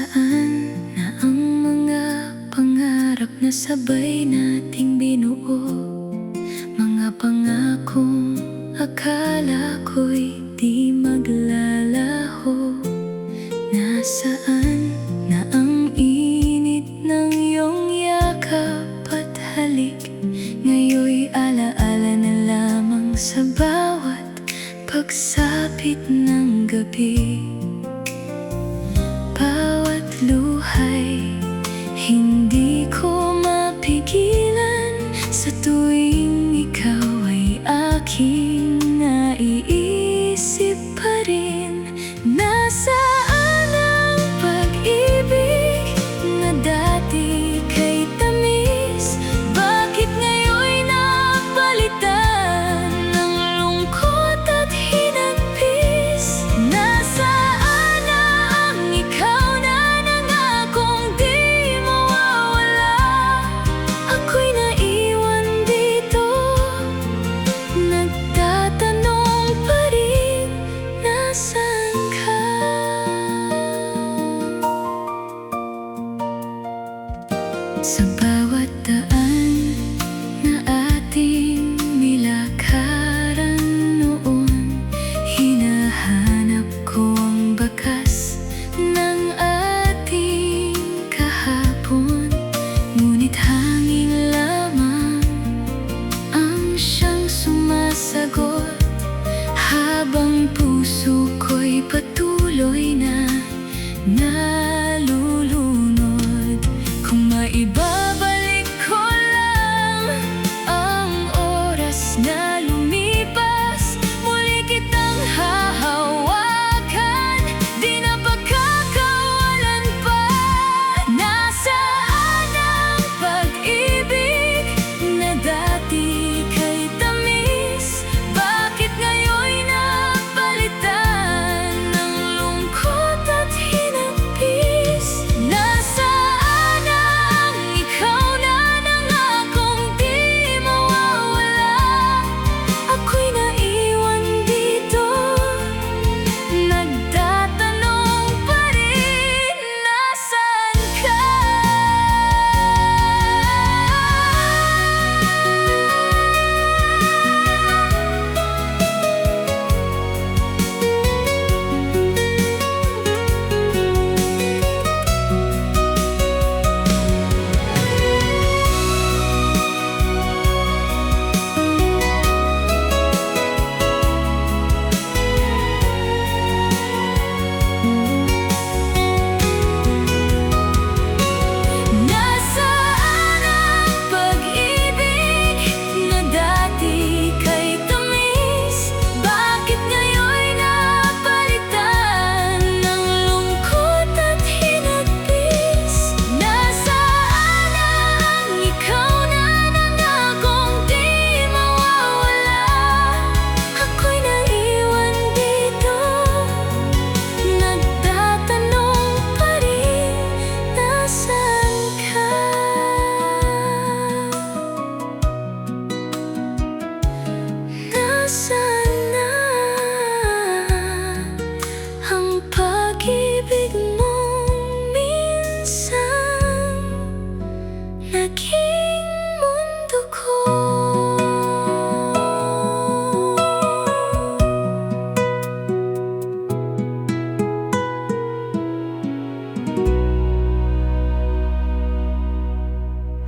Nasaan na ang mga pangarap na sabay nating binuo? Mga pangakong akala ko'y di maglalaho. Nasaan na ang init ng iyong yakap at halik? Ngayon'y alaala na lamang sa bawat pagsapit ng gabi. Bawat luhay, hindi ko mapigilan sa tuwing ikaw ay aking naiisip pa rin. Nasaan ang pag-ibig na dati kay tamis? Bakit ngayon'y napalitan ng lungkot at hinagpis? Nasaan na ang ikaw na nangakong di mawawala? Ako'y naiwan dito, nagtatanong pa rin, nasaan ka? Sa bawat daan